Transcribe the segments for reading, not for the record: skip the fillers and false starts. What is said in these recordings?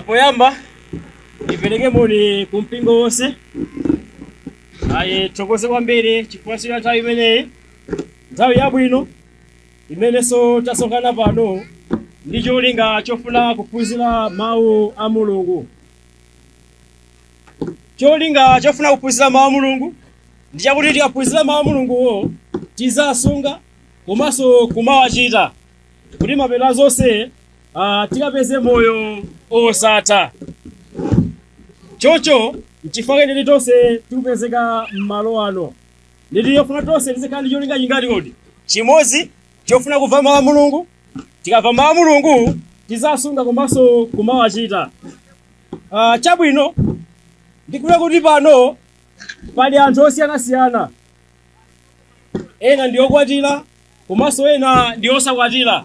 Poyamba ipeleke moni kumpingo wose tokoze kwambiri chifukwa cha nthawi imeneyi, nthawi yabwino imenenso tasonkhana pano ndi cholinga chofuna kuphunzira mawu a Mulungu. Cholinga chofuna kuphunzira mawu a Mulungu ndi chakuti tikaphunzira mawu a Mulunguwo tizasunga komanso kumawachita kuti mapeto zonse tikapeze moyo osatha. Chocho nchifukwa chake tonse tikupezeka m'malo ano, ndipo yofuna tonse tizikhala ndi cholinga chingati kodi chimodzi chofuna kumva mawu a Mulungu. Tikamva mawu a Mulungu tizasunga komanso kumawachita. Chabwino ndikufuna kuti pano pali anthu osiyanasiyana, ena ndi okwatira komanso ena ndi osakwatira.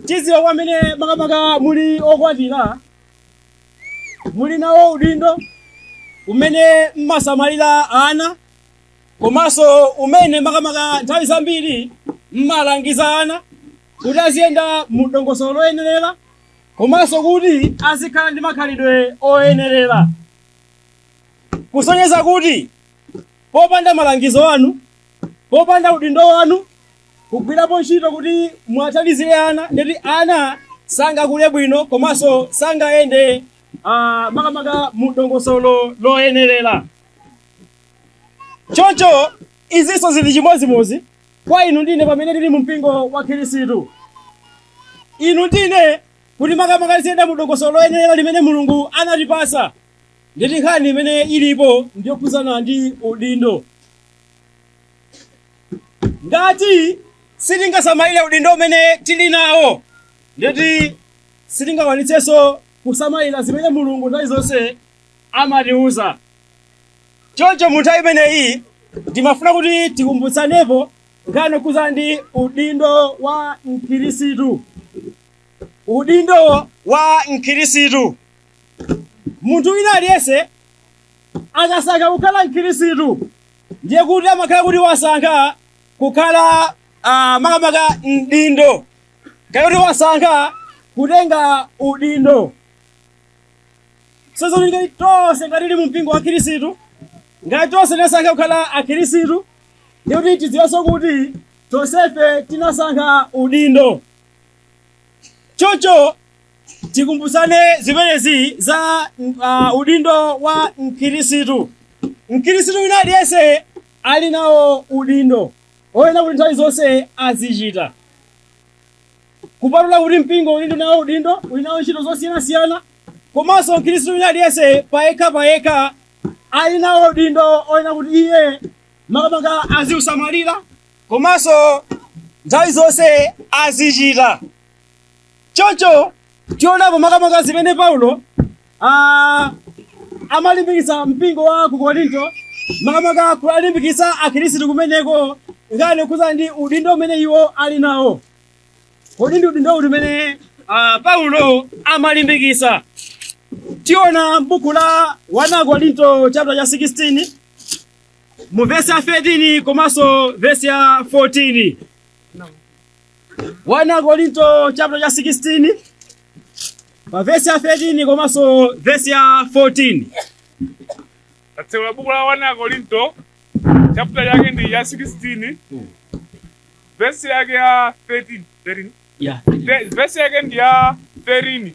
Tiziwa kwamene makamaka muli okwatira muli nawo udindo umene mmasamalira ana, komanso umene makamaka nthawi zambiri mmalangiza ana kuti aziyenda mu dongosolo loyenerera, komanso kuti azikhala ndi makhalidwe oyenerera. Kusonyeza kuti popanda malangizo anu, popanda udindo wanu, kugwirapo ntchito kuti mwathandizire ana, ndeti ana sangakule bwino komanso sangayende makamaka mu dongosolo loyenerera. Choncho izinso zili chimodzimodzi kwa inu ndine pamene tili mu mpingo wa Mkhristu. Inu ndine kuti makamaka tiyenda mu dongosolo loyenerera limene Mulungu anatipasa, ndeti nkhani imene ilipo ndiyokhudzana ndi udindo. Ngati sitingasamalire udindo umene tili nawo, ndeti sitingakwanitsenso kusamalira zimene Mulungu nthawi zonse amatiuza. Choncho mu nthawi imeneyi ndimafuna kuti tikumbutsanepo nkhani yokhudzana ndi udindo wa Mkhristu. Udindo wa Mkhristu. Munthu wina aliyense akasankha kukhala Mkhristu ndiye kuti amakhala kuti wasankha kukhala makamaka mdindo, kaya kuti wasankha kutenga udindo. Sozo ngati tonse ngati tili mu mpingo wa Mkhristu, ngati tonse tinasankha kukhala Akhristu, ndiye kuti tidziwenso kuti tonsefe tinasankha udindo. Choncho tikumbutsane zimenezi za udindo wa Mkhristu. Mkhristu wina aliyense ali nawo udindo oyenera kuti nthawi zonse azichita. Kupatula kuti mpingo uli nawo udindo, uli nawo ntchito zosiyanasiyana, komanso Mkhristu wina aliyense payekha ali nawo udindo oyenera kuti iye makamaka aziusamalira komanso nthawi zonse azichita. Choncho tionapo makamaka zimene Paulo amalimbikitsa mpingo wa ku Korinto, makamaka kulimbikitsa Akhristu kumeneko nkhani yokhudzana ndi udindo umene iwo ali nawo. Kodi ndi udindo umene Paulo amalimbikitsa. Tiona m'buku la 1 Korinto chapter cha 16 mu verse ya 13 komanso verse ya 14. 1 Korinto chapter cha 16 pa verse ya 13 komanso verse ya 14. Tatsegula buku la 1 Korinto chapter yake ndi ya 16 verse yake ya 13. Yeah. Verse yake ndi ya 13.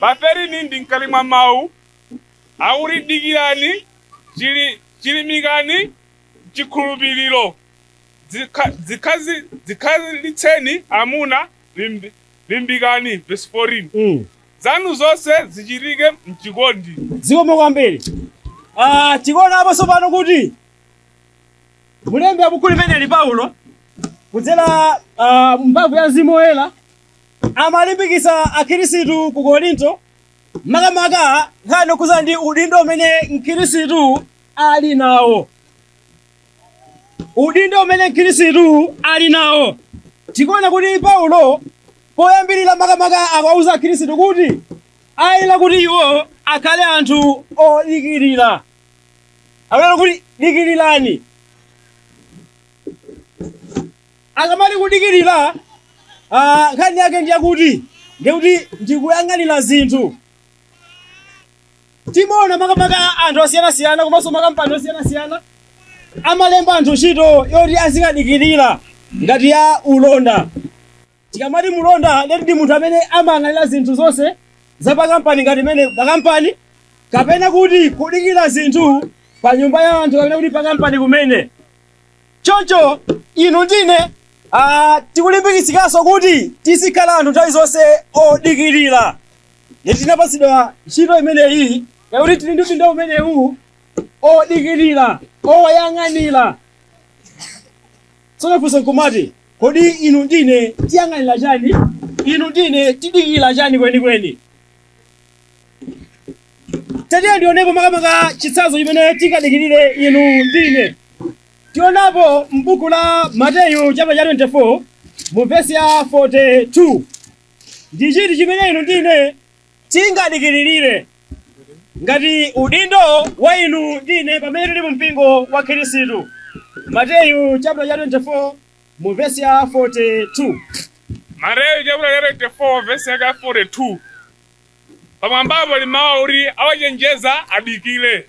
Pa 13 ndi mkalimwa mawu awulidikirani, chilimikani chikhulupiriro, zikhazitseni amuna, limbikani. Verse 14. Zanu zonse zichitike mchikondi. Zikomo kwambiri. Tikuona apo pano kuti mulembi wa buku limeneli Paulo kudzera mphamvu ya Mzimu Woyera amalimbikitsa Akhristu ku Korinto makamaka nkhani yokhudzana ndi udindo umene Mkhristu ali nawo. Udindo umene Mkhristu ali nawo. Tikuona kuti Paulo poyambirira makamaka akawuza Akhristu kuti ayenera kuti iwo akhale anthu odikirira. Ayenera kuti dikirirani. Akamali kudikirira nkhani yake ndiyakuti ndikuyang'anira zinthu. Timaona makamaka anthu osiyanasiyana komanso makampani osiyanasiyana amalemba anthu ntchito yoti azikadikirira ngati ya ulonda. Tikamati mulonda ndi munthu amene amayang'anira zinthu zonse za pakampani ngati mene pakampani, kapena kuti kudikira zinthu pa nyumba ya anthu, kapena kuti pakampani kumene. Choncho inu ndine tikulimbikitsidwanso kuti tizikhala anthu nthawi zonse odikirira. Tinapatsidwa ntchito imeneyi yakuti tili ndi udindo umenewu odikirira, oyang'anira. Tsono funso nkumati, kodi inu ndine tiyang'anira chani? Inu ndine tidikirira chani kwenikweni? Tatiye ndionepo makamaka chitsanzo chimene tikadikirire inu ndine. Tionapo m'buku la Mateyu chapter 24 mu verse ya 42. Ndi chiti chimene inu ndine tingadikirire ngati udindo wa inu ndine pamene tili mu mpingo wa Khristu. Mateyu chapter 24 mu verse ya 42. Mateyu chapter 24 verse ya 42. Pamwambapo limawa uri awachenjeza adikire.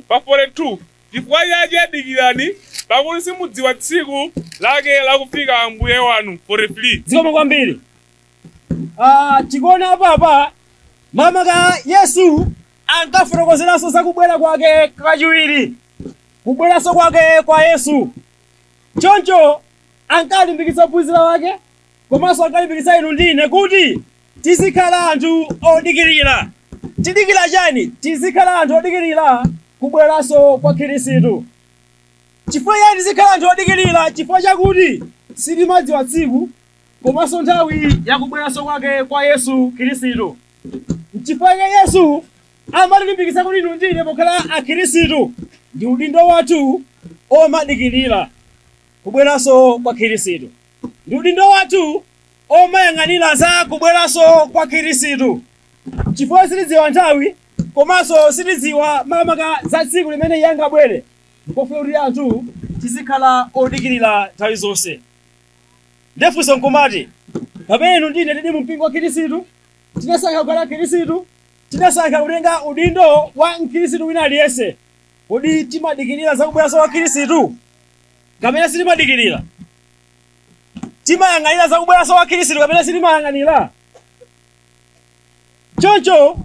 Pa 42. Chifukwa chache adikirani pakuti simudziwa tsiku lake lakufika Ambuye wanu. 43. Zikomo kwambiri. Tikuona apa makamaka Yesu ankafotokozeranso za kubwera kwake kachiwiri, kubweranso kwake kwa Yesu. Choncho ankalimbikitsa ophunzira wake komanso ankalimbikitsa inu ndine kuti tizikhala anthu odikirira. Tidikira chani? Tizikhala anthu odikirira kubweranso kwa Khristu. Chifukwa chani tizikhala anthu odikirira? Chifukwa chakuti sitimadziwa tsiku komanso nthawi yakubweranso kwake kwa Yesu Khristu. Chifukwa Yesu amatilimbikitsa kuti inu ndine pokhala akhristu ndi udindo wathu omadikirira kubweranso kwa Khristu. Ndi udindo wathu omayang'anira za kubweranso kwa Khristu. Chifukwa sitidziwa nthawi komanso sitidziwa makamaka za tsiku limene Iye angabwere, nkofuna kuti anthu tizikhala odikirira nthawi zonse. Ndefunso nkumati, pamene inu ndine tili mu mpingo wa Khristu, tinasankha kukhala Khristu, tinasankha kutenga udindo wa Mkhristu wina aliyense, kodi timadikirira za kubweranso kwa Khristu kapena sitimadikirira? Timayang'anira za kubweranso kwa Khristu kapena sitimayang'anira? Choncho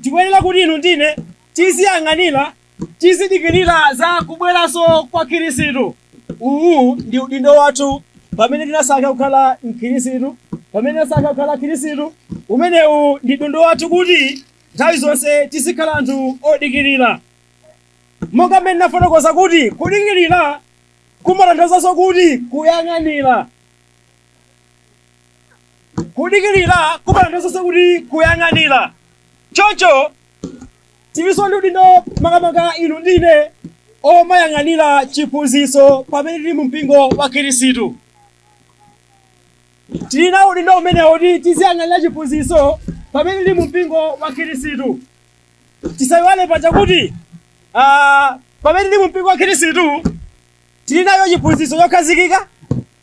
tikuyenera kuti inu ndine tiziyang'anira, tizidikirira za kubweranso kwa Khristu. Uwu ndi udindo wathu pamene tinasankha kukhala Mkhristu, pamene tinasankha kukhala Khristu. Umenewu ndi udindo wathu kuti nthawi zonse tizikhala anthu odikirira. Monga mmene nafotokoza kuti kudikirira kumatanthauza kuti kuyang'anira. Kudikirira kumatanthauza kuti kuyang'anira. Choncho tilinso ndi udindo makamaka inu ndine omayang'anira chiphunzitso pamene tili mu mpingo wa Khristu. Tilina udindo umenewu kuti tiziyang'anira chiphunzitso pamene tili mu mpingo wa Khristu. Tisayiwale paja kuti pamene tili mu mpingo wa Khristu tilinayo chiphunzitso chokhazikika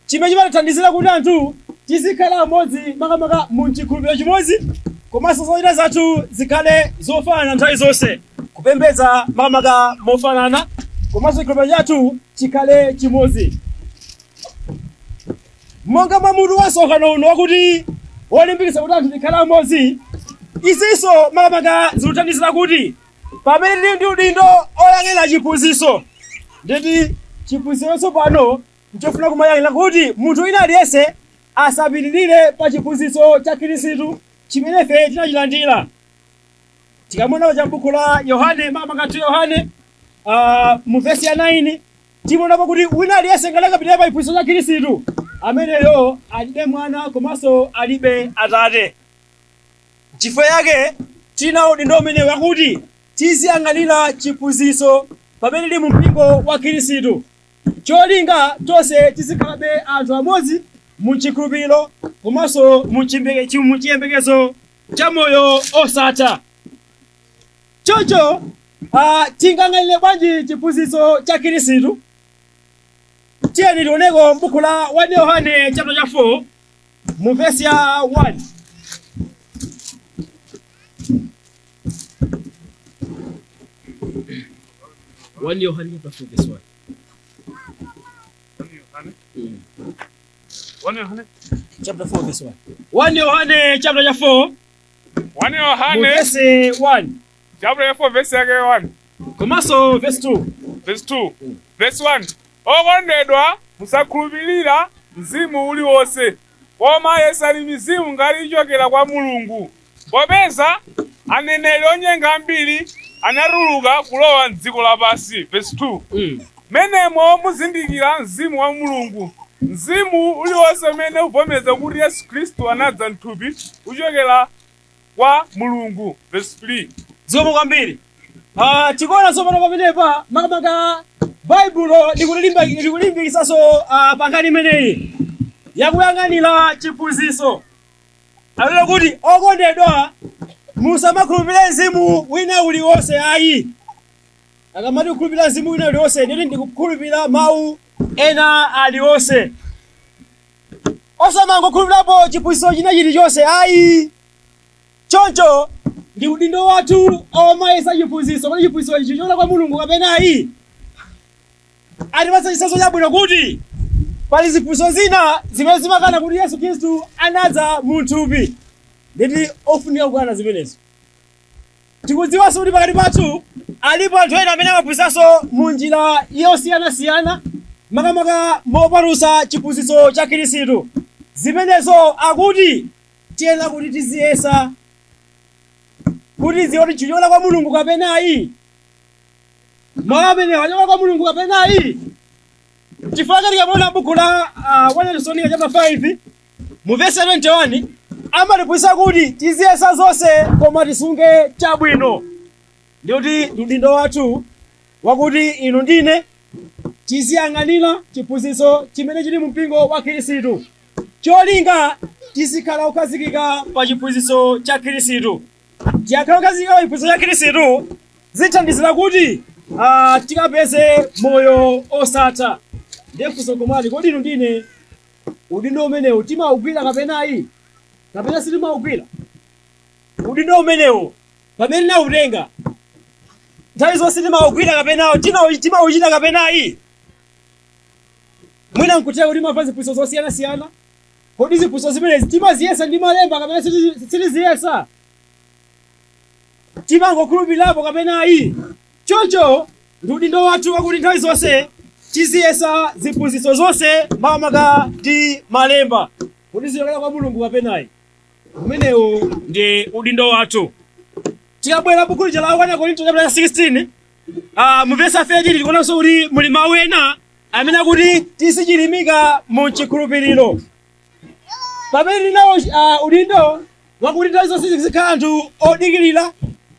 chimene chimatithandizira kuti anthu tizikhala amodzi makamaka mu chikhulupiriro chimodzi, komanso zochita zathu zikhale zofanana nthawi zonse, kupembedza makamaka mofanana, komanso chikhulupiriro chathu chikhale chimodzi. Monga mutu wa msonkhano uno wakuti wolimbikitsa kuti anthu tikhale amodzi, izinso makamaka zikuthandizira kuti pamene tili ndi udindo oyang'anira chiphunzitso, nditi chiphunzitso pano nchofuna kumayang'anira kuti munthu wina aliyense asapitirire pa chiphunzitso cha Khristu chimene ife tinachilandira. Tikamona cha m'buku la Yohane makamaka 2 Yohane mu verse ya 9 timonapo kuti wina aliyense ngati akapitirira pa chiphunzitso cha Khristu, ameneyo alibe mwana komanso alibe atate. Chifukwa yake tina udindo umenewu wakuti tiziyang'anira chiphunzitso pamene tili mu mpingo wa Khristu. Cholinga tonse tizikhalabe anthu amodzi mu chikhulupiriro komanso mu chiyembekezo cha moyo osatha. Choncho tingang'anire bwanji chiphunzitso cha Khristu? Tieni lioneko m'buku la 1 Yohane chapter 4 mu verse ya 1. One Yohane chapter 4 verse 1. 1 Yohane chapter 4 verse 1. 1 Yohane chapter 4. 1 Yohane verse 1. chapter 4 verse 1. Komanso verse 2. Verse 2. Verse 1. Okondedwa musakhulupirira mzimu uliwonse, koma yesani mizimu ngati ichokera kwa Mulungu. Popeza aneneri onyenga ambiri anatuluka kulowa m'dziko lapansi. Verse 2. Menemo muzindikira mzimu wa Mulungu. Mzimu uliwonse umene uvomeza kuti Yesu Khristu anadza m'thupi uchokera kwa Mulungu. Verse 3. Zomwe kwambiri. Tikuona tsopano pamenepa makamaka Baibulo likulimbikisaso pangani imeneyi yakuyang'anira chiphunzitso. Alero kuti okondedwa musamakhulupirira mzimu wina uliwonse ayi. Akamati kukhulupirira mzimu wina uliwonse nditi ndikukhulupirira mawu ena aliwonse. Osamangokhulupirirapo chiphunzitso china chilichonse ayi. Choncho ndi udindo wathu omayesa chiphunzitso kuti chiphunzitso ichi chichokera kwa Mulungu kapena ayi. Atipatsa chitsanzo chabwino kuti pali ziphunzitso zina zimene zimakana kuti Yesu Khristu anadza mu thupi. Nditi ofunika kukana zimenezo. Tikudziwanso kuti pakati pathu alipo anthu ena amene amaphunzitsanso mu njira yosiyanasiyana makamaka mopatutsa chiphunzitso cha Khristu. Zimenezo akuti tiyenera kuti tiziyesa kuti zione chichokera kwa Mulungu kapena ayi. Mawu amene achokera kwa Mulungu kapena ayi. Chifukwa tikaona m'buku la 1 Tesalonika chapter 5 mu verse 21 amatiphunzitsa kuti tiziyesa zonse koma tisunge chabwino. Ndikuti udindo wathu wakuti inu ndine tiziyang'anira chiphunzitso chimene chili mu mpingo wa Khristu. Cholinga tizikhala okhazikika pa chiphunzitso cha Khristu. Tikakhala okhazikika pa chiphunzitso cha Khristu zithandizira kuti tikapeze moyo osatha. Ndifunso komati kodi inu ndine udindo umenewu timawugwira kapena ayi? Kapena sitimawugwira? Udindo umenewu pamene nautenga nthawi zonse timawugwira kapena timawuchita kapena ayi? Mwina nkutera kuti timamva ziphunzitso zosiyanasiyana. Kodi ziphunzitso zimenezi timaziyesa ndi malemba kapena sitiziyesa? Timangokhulupirirapo kapena ayi? Choncho ndi udindo wathu wakuti nthawi zonse tiziyesa ziphunzitso zonse makamaka ndi malemba kuti zichokera kwa Mulungu kapena ayi. Umenewu ndi udindo wathu. Tikabwera buku lija la 1 Korinto chapter 16 mu verse 30 tikuonanso kuti muli mawu ena amene akuti tisichilimika mu chikhulupiriro. Pamene tinawo udindo wakuti nthawi zonse zizikhala anthu odikirira,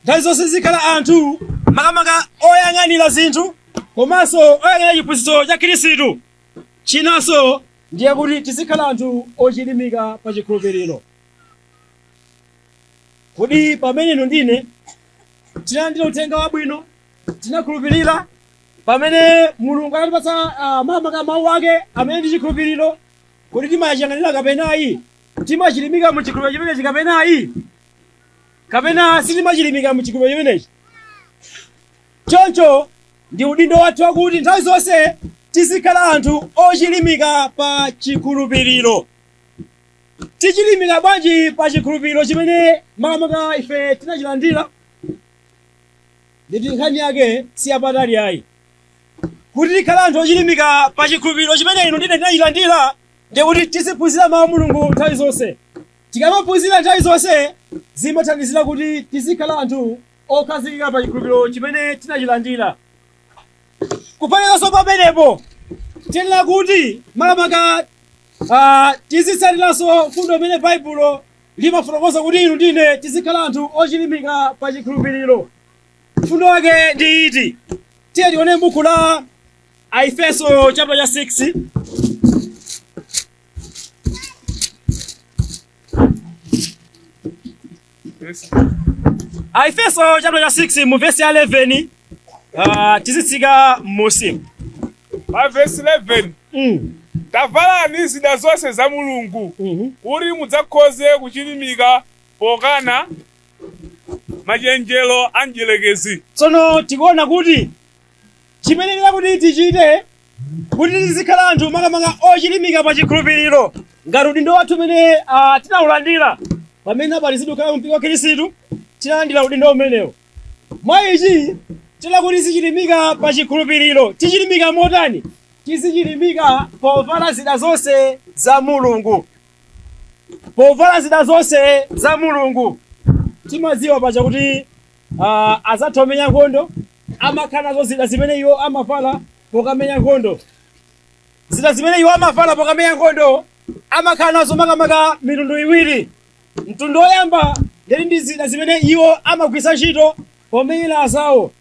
nthawi zonse zizikhala anthu makamaka oyang'anira zinthu komanso oyang'anira chiphunzitso cha Khristu. Chinanso ndiye kuti tizikhala anthu ochilimika pa chikhulupiriro. Kodi pamene inu ndine tinalandira uthenga wabwino, tinakhulupirira, pamene Mulungu anatipatsa mawu ake amene ndi chikhulupiriro, kodi timachiyang'anira kapena ayi? Timachilimika mu chikhulupiriro chimenechi kapena ayi? Kapena sitimachilimika mu chikhulupiriro chimenechi? Choncho ndi udindo wathu wakuti nthawi zonse tizikhala anthu ochilimika pa chikhulupiriro. Tichilimika bwanji pa chikhulupiriro chimene makamaka ife tinachilandira? Nditi nkhani yake siyapatali ayi. Kuti tikhala anthu ochilimika pa chikhulupiriro chimene inu ndine tinachilandira ndi kuti tiziphunzira mawu a Mulungu nthawi zonse. Tikamaphunzira nthawi zonse zimathandizira kuti tizikhala anthu okhazikika pa chikhulupiriro chimene tinachilandira. Kupaniranso pamenepo tiyenera kuti makamaka tizitsatiranso mfundo imene Baibulo limafotokoza kuti inu ndine tizikhala anthu ochilimika pa chikhulupiriro. Mfundo wake ndi iti? Tiye tione m'buku la Efeso chapter 6. Efeso chapter 6 mu verse 11 tizitsika m'musi. pa verse 11 tavalani zida zonse za mulungu uri mudzakhoze kuchilimika pokana machenjero anjelekezi. Tsono tikuona kuti chimenekera kuti tichite kuti tizikhala anthu makamaka ochilimika pa chikhulupiriro ngati udindo wathu umene tinawulandira pamene palizidwe kukhala mpingo wa Khristu tinalandira udindo umenewo. Mwa ichi tila kuti tizichilimika pa chikhulupiriro. Tichilimika motani? Tizichilimika povala zida zonse za Mulungu. Povala zida zonse za Mulungu. Timadziwa pacha kuti azathu amenya nkhondo amakhala nazo zida zimene iwo amavala pokamenya nkhondo. Zida zimene iwo amavala pokamenya nkhondo amakhala nazo makamaka mitundu iwiri. Mtundu woyamba ndi zida zimene iwo amagwisa ntchito pomenyera azawo.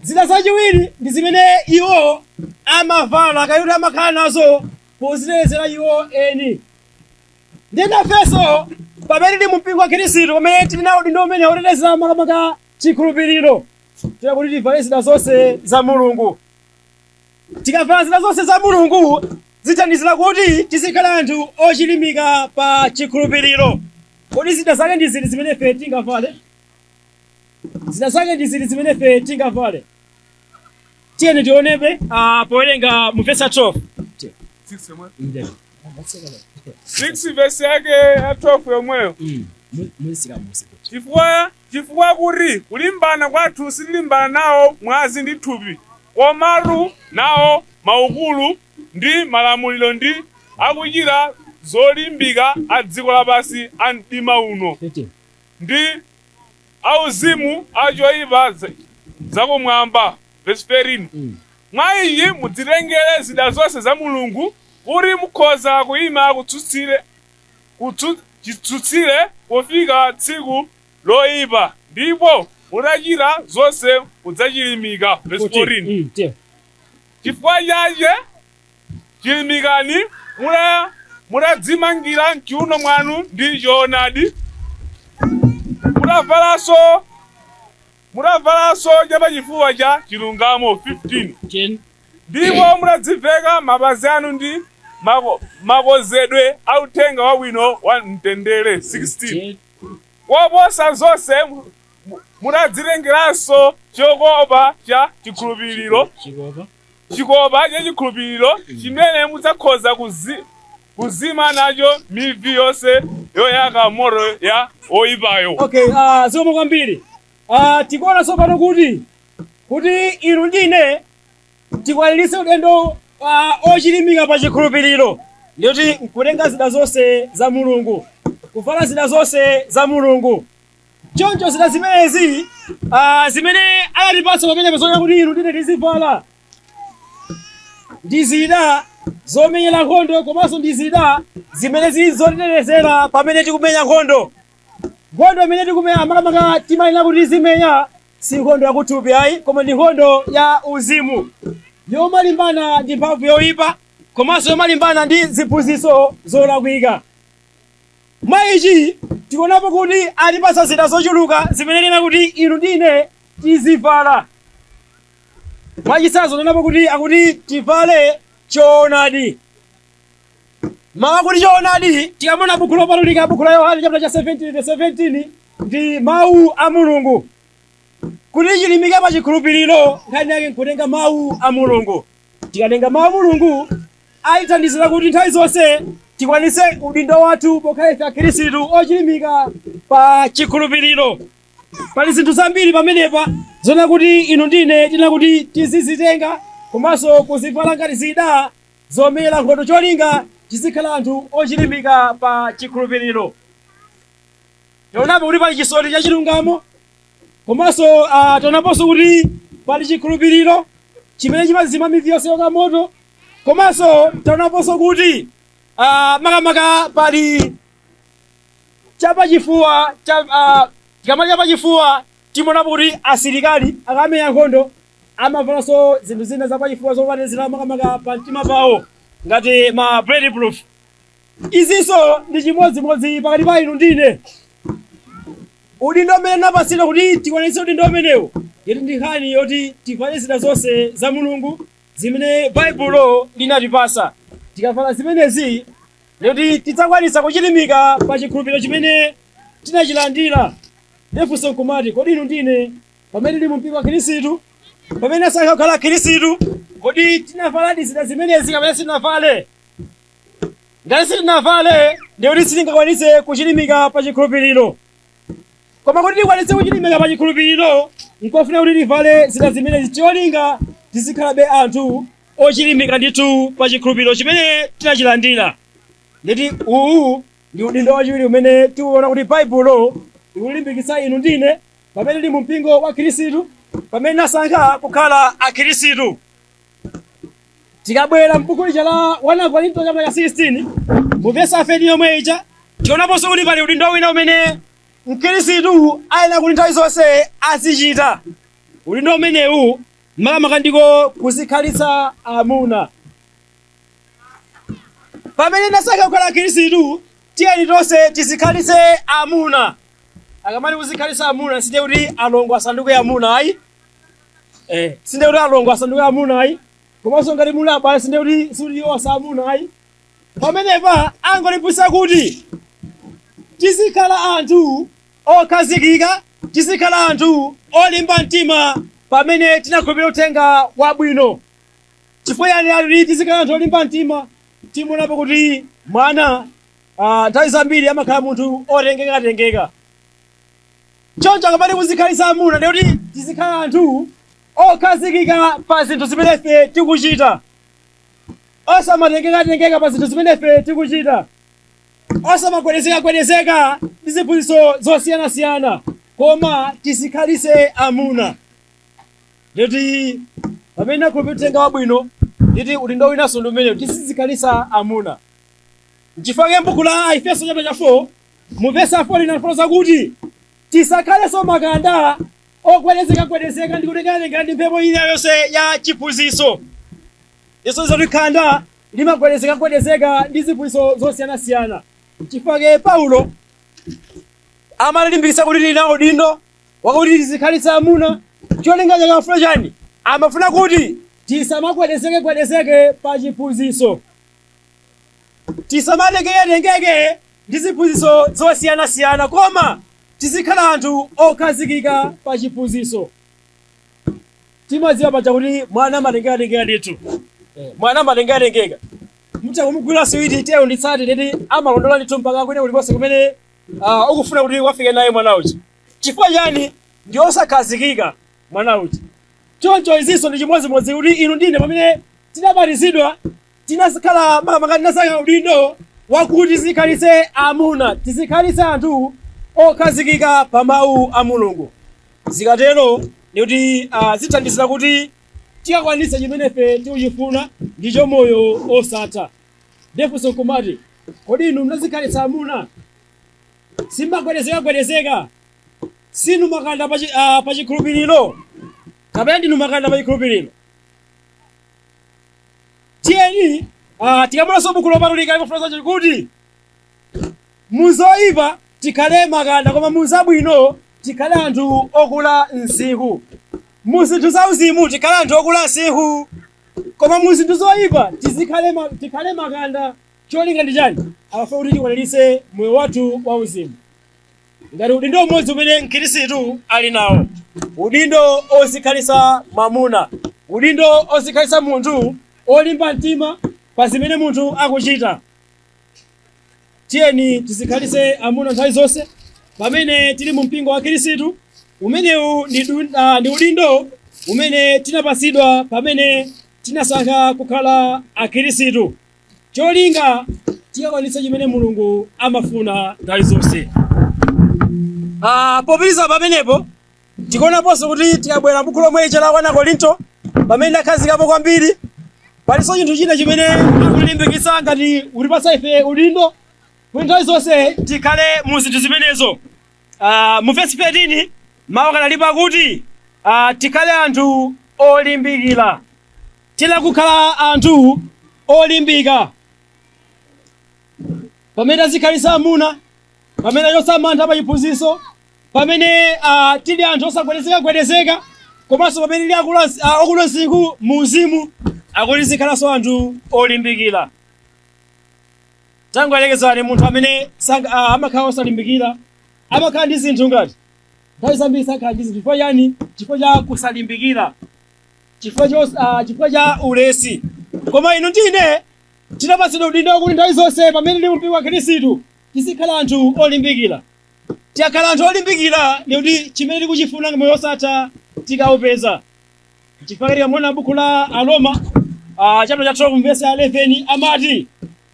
Zida zachiwiri ndi zimene iwo amavala kayuti amakhala nazo pozitetezera iwo eni. Ndinafeso pamene ndi mpingo wa Khristu pamene tili nawo udindo umene utetezera makamaka chikhulupiriro tila kuti tivale zida zonse za Mulungu. Tikavala zida zonse za Mulungu zithandizira kuti tizikhala anthu ochilimika pa chikhulupiriro. Kodi zida zake ndi ziti zimene ife tingavale? Zida zake ndi ziti zimene ife tingavale? Tiyeni tionepe powerenga mu verse 12. 6 verse yake ya 12 yomweyo. Chifukwa kuti kulimbana kwathu sitilimbana nawo mwazi ndi thupi, komatu nawo maukulu ndi malamuliro ndi akuchita zolimbika a dziko lapansi a mdima uno ndi auzimu achoyipa zakumwamba. Verse 13 mwa ichi mudzitengere zida zonse za Mulungu kuti mukhoza kuyima chitsutsire pofika tsiku loyipa ndipo mutachita zonse mudzachilimika. Verse 14 chifukwa chache chilimikani mutadzimangira mchiuno mwanu ndi choonadi, mutavalanso chapachifuwa cha chilungamo. 15 ndipo mutadziveka mapazi anu ndi makozedwe a uthenga wabwino wa mtendere. 16 koposa zonse mutadzitengeranso chikopa cha chikhulupiriro, chimene mudzakhoza kuzima nacho mivi yonse yoyaka moto ya oyipayo. Okay, zikomo kwambiri. Tikuona tsopano kuti inu ndine tikwaniritse udendo ochilimika pa chikhulupiriro ndiyoti nkutenga zida zonse za Mulungu, kuvala zida zonse za Mulungu. Choncho zida zimenezi zimene anatipatsa pamene pazoona kuti inu ndine tizivala ndi zida zomenyera nkhondo, komanso ndi zida zimene zili zotetezera pamene tikumenya nkhondo. Nkhondo imene tikumenya makamaka timayenera kuti tizimenya si nkhondo yakuthupi ayi, koma ndi nkhondo ya uzimu yomalimbana ndi mphamvu yoyipa, komanso yomalimbana ndi ziphunzitso zolakwika. Mwa ichi tikuonapo kuti atipatsa zida zochuluka zimene tena kuti inu ndine tizivala. Mwachitsanzo tikuonapo kuti akuti tivale choonadi. Mawu kuti choonadi tikamona buku lopatulika, buku la Yohane chapter cha 17 ndi mawu a Mulungu. Kuti chilimike pa chikhulupiriro nkhani yake nkutenga mawu a Mulungu. Tikatenga mawu a Mulungu ayithandizira kuti nthawi zonse tikwanise udindo wathu pokhala ife Akhristu ochilimika pa chikhulupiriro. Pali zinthu zambiri pamenepa zona kuti inu ndine tina kuti tizizitenga komanso kuzivala ngati zida zomenyera nkhondo, cholinga tizikhala anthu ochilimika pa chikhulupiriro. Tionapo kuti pali chisoti cha chilungamo, komanso tionaponso kuti pali chikhulupiriro chimene chimazima mivi yonse yoka moto, komanso tionaponso kuti makamaka pali chapachifuwa tikamati chapachifuwa timonapo kuti asilikali akamenya nkhondo amavalanso zinthu zina zapachifuwa zotetezera makamaka pa mtima pawo ngati ma bulletproof. Izinso ndi chimodzimodzi pakati pa inu ndine. Udindo umene napatsidwa kuti tikwanitse udindo umenewo yeti ndi nkhani yoti tivale zida zonse za Mulungu, zimene baibulo linatipasa. Tikavala zimenezi lero tidzakwanisa kuchilimika pa chikhulupiriro chimene tinachilandira. Ndifunso nkumati kodi inu ndine pamene tili mu mpingo wa Khristu, pamene asankha kukhala Khristu, kodi tinavaladi zida zimenezi kapena sitinavale? Ngati sitinavale ndiye sitingakwanise kuchilimika pa chikhulupiriro. Koma kuti tikwanise kuchilimika pa chikhulupiriro nkofuna kuti tivale zida zimenezi cholinga tizikhalabe anthu ochilimika ndithu pa chikhulupiriro chimene tinachilandira. Nditi uwu ndi udindo wachiwiri umene tikuona kuti baibulo ikulimbikitsa inu ndine pamene tili mu mpingo wa Khristu, pamene nasankha kukhala akhristu. Tikabwera m'buku lija la 1 Korinto chapter 16 mu verse 7 yomwe ija tionaponso kuti pali udindo wina umene mkhristu ayenera kuti nthawi zonse azichita. Udindo umenewu makamaka ndiko kuzikhalitsa amuna. Pamene nasankha kukhala akhristu tiyeni tonse tizikhalitse amuna. Akamati kuzikhalitsa amuna sinde kuti alongo asanduke amuna ayi. Sinde kuti alongo asanduke amuna ayi. Komanso ngati muli abale sinde kuti suli osa amuna ayi. Pamenepa angolimbikitsa kuti tizikhala anthu okhazikika, tizikhala anthu olimba mtima pamene tinakhulupirira uthenga wabwino. Chifukwa yani ali tizikhala anthu olimba mtima, timuonapo kuti mwana nthawi zambiri amakhala munthu otengeka. Choncho akamati kuzikhalitsa amuna ndiye kuti tizikhala anthu okhazikika pa zinthu zimene ife tikuchita. Osamatengeka pa zinthu zimene ife tikuchita. Osamagwedezeka ndi ziphunzitso zosiyanasiyana, koma tizikhalitse amuna. Nditi pamene nakhulupirira uthenga wabwino nditi udindo winanso ndi umenewu tizikhalitsa amuna. N'chifukwa m'buku la Efeso chapter 4 mu verse 4 linafotokoza kuti tisakhalenso makanda ogwedezeka ndi kutenga ndi mphepo iliyonse ya chiphunzitso. Yesu zoti khanda limagwedezeka ndi ziphunzitso zosiyanasiyana. N'chifukwa Paulo amalimbikitsa kuti tili nawo udindo wakuti tizikhalitsa amuna. Cholinga chake amafuna chani? Amafuna kuti tisamagwedezeke pa chiphunzitso. Tisamatengeke ndi ziphunzitso zosiyanasiyana, koma tizikhala anthu okhazikika pa chiphunzitso. Timadziwa paja kuti mwana amatengeka ndithu. Mwana amatengeka. Mutha kumugwira siwiti teyo nditsati nditi amalondola ndithu mpaka kwene kulikonse kumene ukufuna kuti wafike naye mwana uchi. Chifukwa chani? Ndi osakhazikika mwana uchi. Choncho izinso ndi chimodzimodzi kuti inu ndine pamene tinabatizidwa tinazikhala makamaka tinasaka udindo wakuti tizikhalitse amuna, tizikhalitse anthu okhazikika pa mawu a Mulungu. Zikatero ndikuti zithandizira kuti tikakwanitse chimene ife tikuchifuna ndicho moyo osatha. Ndifunso nkumati kodi inu munazikhalitsa amuna? Simagwedezeka, sinu makanda pa chikhulupiriro, kapena ndinu makanda pa chikhulupiriro. Tiyeni tikamulanso buku lopatulika limafotokoza kuti muzoyipa tikhale makanda, koma muzabwino tikhale anthu okula msinkhu. Muzinthu zauzimu tikhale anthu okula msinkhu, koma muzinthu zoyipa tikhale makanda. Cholinga ndi chani? Amafuna kuti tikwaniritse moyo wathu wauzimu. Ngati udindo umodzi umene mkhristu ali nawo, udindo ozikhalitsa mamuna, udindo ozikhalitsa munthu olimba mtima pa zimene munthu akuchita. Tiyeni tizikhalitse amuna nthawi zonse pamene tili mu mpingo wa Khristu. Umenewu ndi udindo umene tinapasidwa pamene tinasankha kukhala akhristu. Cholinga tikakwanitse chimene Mulungu amafuna nthawi zonse. Popitiriza pamenepo tikuonaponso kuti tikabwera m'buku lomwe la 1 Korinto pamene takhazikapo kwambiri, palinso chinthu china chimene akulimbikitsa ngati ulipatsa ife udindo kuti nthawi zonse tikhale mu zinthu zimenezo. Mu verse 13 mawu kanalipa kuti tikhale anthu olimbikira. Tila kukhala anthu olimbika pamene tizikhalitsa amuna, pamene osamantha pa chiphunzitso, pamene tili anthu osagwedezeka, komanso pamene tili okula msinkhu mu uzimu, akuti zikhalanso anthu olimbikira. Tangoelekezani munthu amene amakhala osalimbikira amakhala ndi zinthu ngati nthawi zambiri sakhala ndi zinthu chifukwa chani? Chifukwa cha kusalimbikira, chifukwa cha ulesi. Koma inu ndine tinapatsidwa udindo kuti nthawi zonse pamene ndi mpingo wa Khristu tizikhala anthu olimbikira. Tikakhala anthu olimbikira ndi kuti chimene tikuchifuna moyo osatha tikaupeza. Chifukwa tikamuona buku la Aroma chapter cha 12 verse 11 amati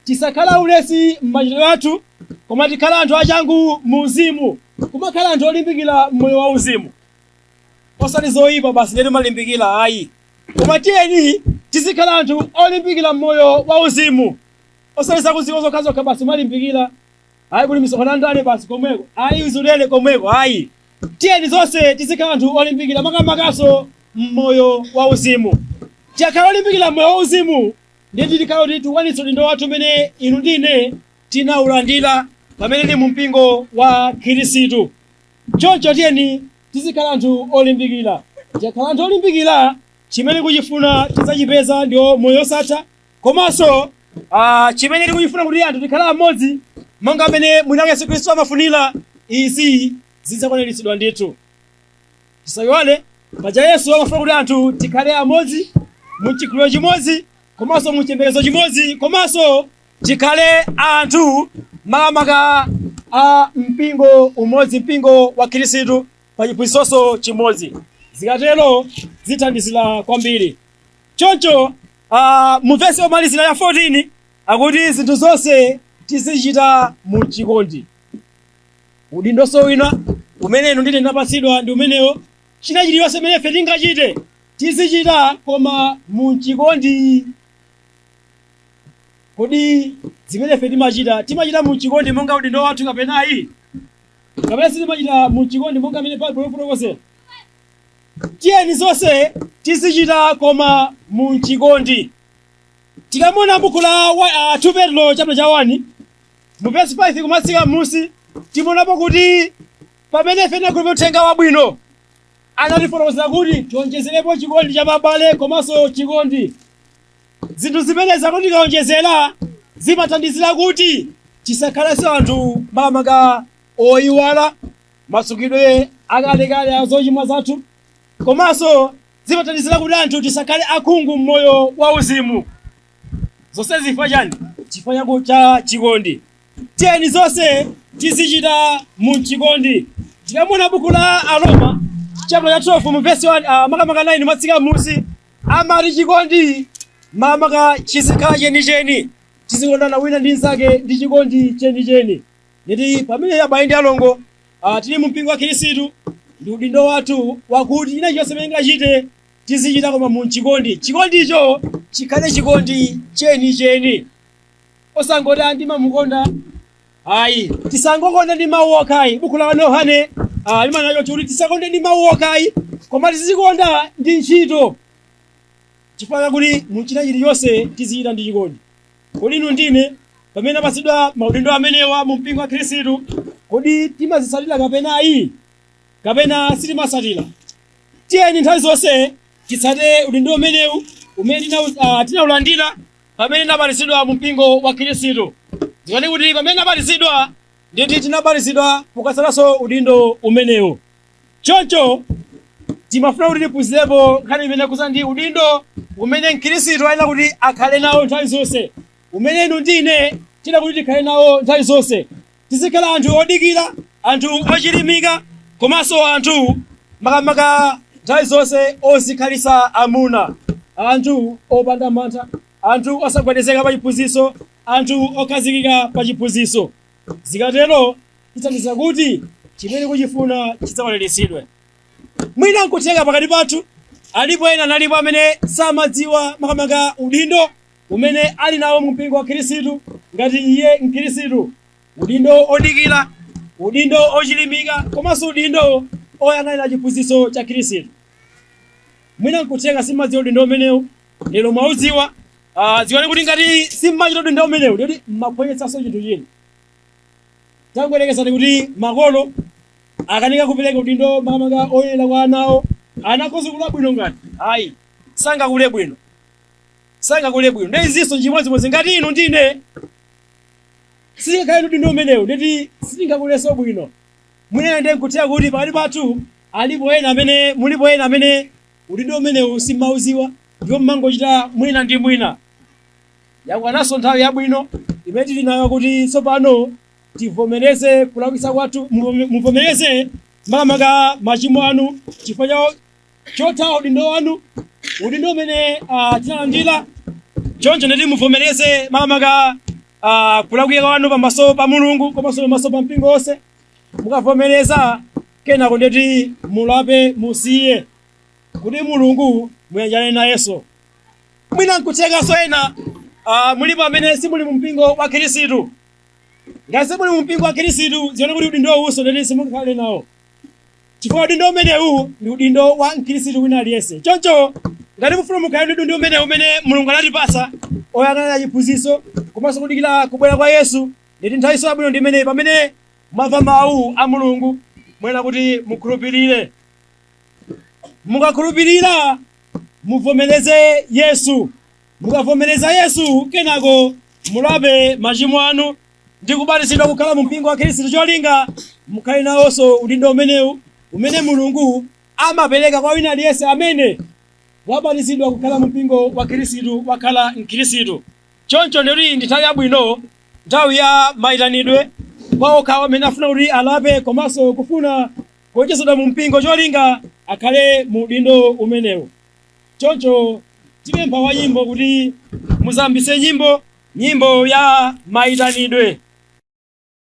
tisakhala ulesi m'machitidwe athu koma tikhala anthu achangu mu uzimu. Kumakhala anthu olimbikira moyo wa uzimu. Osati zoyipa basi lero malimbikira ayi. Koma tiyeni tizikhala anthu olimbikira moyo wa uzimu. Osati zakuziko zokha basi malimbikira. Ayi kuti misonkhano ndale basi komweko. Ayi uzulele komweko ayi. Tiyeni zonse tizikhala anthu olimbikira makamakaso moyo wa uzimu. Tikakhala olimbikira moyo wa uzimu ndiye tikhala kuti tiwanitse udindo wathu umene inu ndine tinaulandira pamene ndi mu mpingo wa Khristu. Choncho tiyeni tizikhala anthu olimbikira. Tikakhala anthu olimbikira chimene kuchifuna tidzachipeza ndiwo moyo osatha. Komanso chimene tikuchifuna kuti anthu tikhala amodzi monga amene mwini wake Yesu Khristu amafunira, izi zidzakwaniritsidwa ndithu. Tisayiwale paja Yesu amafuna kuti anthu tikhale amodzi mu chikhulupiriro chimodzi komanso mu chiyembekezo chimodzi komanso tikhale anthu makamaka a mpingo umodzi, mpingo wa Khristu pa chiphunzitso chimodzi. Zikatero zithandizira kwambiri. Choncho mu verse yomalizira ya 14 akuti zinthu zonse tizichita mu chikondi. Udindoso wina umene inu ndine ndinapatsidwa ndi umenewo. China chilichonse chimene ife tingachite tizichita koma mu chikondi. Kodi zimene ife timachita mu chikondi monga udindo wathu kapena ayi? Kapena sitimachita mu chikondi monga amene Baibulo ifotokozera? Tiyeni zonse tizichita koma mu chikondi. Tikamona buku la 2 Petro chapter cha 1 mu verse 5 kumatsika musi timonapo kuti pamene ife tinakhulupirira uthenga wabwino anatifotokozera kuti tionjezerepo chikondi cha abale komanso chikondi. Zinthu zimene zakuti tikaonjezera zimathandizira kuti tisakhalenso anthu makamaka oyiwala masukidwe akalekale a zochimwa zathu. Komanso zimathandizira kuti anthu tisakhale akhungu mmoyo wa uzimu. Zonse zifukwa chani? Chifukwa cha chikondi. Tiyeni zonse tizichita mu chikondi. Tikamona buku la Aroma chapter cha 12 mu verse 1 makamaka 9 matsika musi amati chikondi makamaka chizikhala chenicheni. Tizikondana wina ndi nzake ndi chikondi chenicheni. Nditi pamene abale ndi alongo tili mu mpingo wa Khristu ndi udindo wathu wakuti ina chonse chimene tingachite tizichita koma mu chikondi. Chikondi icho chikhale chikondi chenicheni. Osangoti ndimamukonda ayi, tisangokonda ndi mawu okhayi. Buku la Yohane limanena kuti tisakonde ndi mawu okhayi koma tizikonda ndi ntchito. Chifukwa kuti mu china chilichonse tizichita ndi chikondi. Kodi inu ndine pamene napatsidwa maudindo amenewa mu mpingo wa Khristu kodi timazitsatira kapena ayi? Kapena sitimasatira? Tiyeni nthawi zonse titsate udindo umenewu umene tinaulandira pamene nabatizidwa mu mpingo wa Khristu. Zikani kuti pamene nabatizidwa nditi tinabatizidwa pokasalanso udindo umenewu. Choncho timafuna kuti tiphunzirepo nkhani imene kuza ndi udindo umene Mkhristu ayenera kuti akhale nawo nthawi zonse. Umene inu ndine tina kuti tikhale nawo nthawi zonse. Tizikhala anthu odikira, anthu ochilimika, komanso anthu makamaka nthawi zonse ozikhalisa amuna, anthu opanda mantha, anthu osagwedezeka pa chiphunzitso, anthu okhazikika pa chiphunzitso. Zikatero tithandiza kuti chimene kuchifuna chidzakwaniritsidwe. Mwina nkutheka pakati pathu alipo ena nalipo amene samadziwa makamaka udindo umene ali nawo mu mpingo wa Khristu ngati iye Mkhristu. Udindo odikira, udindo ochilimika, komanso udindo oyang'anira chiphunzitso cha Khristu. Mwina nkutheka simadziwa udindo umenewu, lero mwaudziwa. Ziwani kuti ngati simachita udindo umenewu ndikuti mmaphwanyitsanso chinthu china. Tangoyerekezani kuti makolo akanika kupereka udindo makamaka oyera kwa anawo, anakhoza kula bwino ngati ayi sangakule bwino. sangakule bwino. Ndeziso chimodzimodzi ngati inu ndine singakale udindo umenewu ndeti singakule bwino. Mwina ndikutia kuti pakati pathu alipo ena amene mulipo ena amene udindo umenewu simauziwa ndipo mmangochita mwina ndi mwina. Yakwananso nthawi yabwino imene tili nayo kuti tsopano tivomereze kulakwitsa kwathu, muvomereze makamaka machimo anu chifukwa chotha udindo wanu, udindo umene tinalandira. Choncho ndeti muvomereze makamaka kulakwika kwanu pamaso pa Mulungu komanso pamaso pa mpingo wonse. Mukavomereza kenako ndeti mulape musiye kuti Mulungu muyanjane nayenso. Mwina nkuthekanso ena mulipo amene simuli mu mpingo wa Khristu. Ngati simuli mu mpingo wa Khristu zione kuti udindo uwunso ndeti simukhale nawo chifukwa udindo umenewu ndi udindo wa Mkhristu wina aliyense. Choncho ngati mufuna mukhale ndi udindo umenewu umene Mulungu anatipatsa oyang'anira chiphunzitso komanso kudikira kubwera kwa Yesu, ndeti nthawiso yabwino ndi imeneyi pamene mwamva mawu a Mulungu mwena kuti mukhulupirire. Mukakhulupirira muvomereze Yesu. Mukavomereza Yesu kenako mulape machimo anu ndi kubatizidwa kukhala mu mpingo wa Khristu cholinga mukhale nawonso udindo umenewu umene Mulungu amapereka kwa wina aliyense amene wabatizidwa kukhala mu mpingo wa Khristu wakhala Mkhristu. Choncho ndeti ndi nthawi yabwino, nthawi ya mayitanidwe kwa okhawo amene afuna kuti alape komanso kufuna kuonjezedwa mu mpingo cholinga akhale mu udindo umenewu. Choncho tipempha wa nyimbo kuti muzambise nyimbo ya mayitanidwe.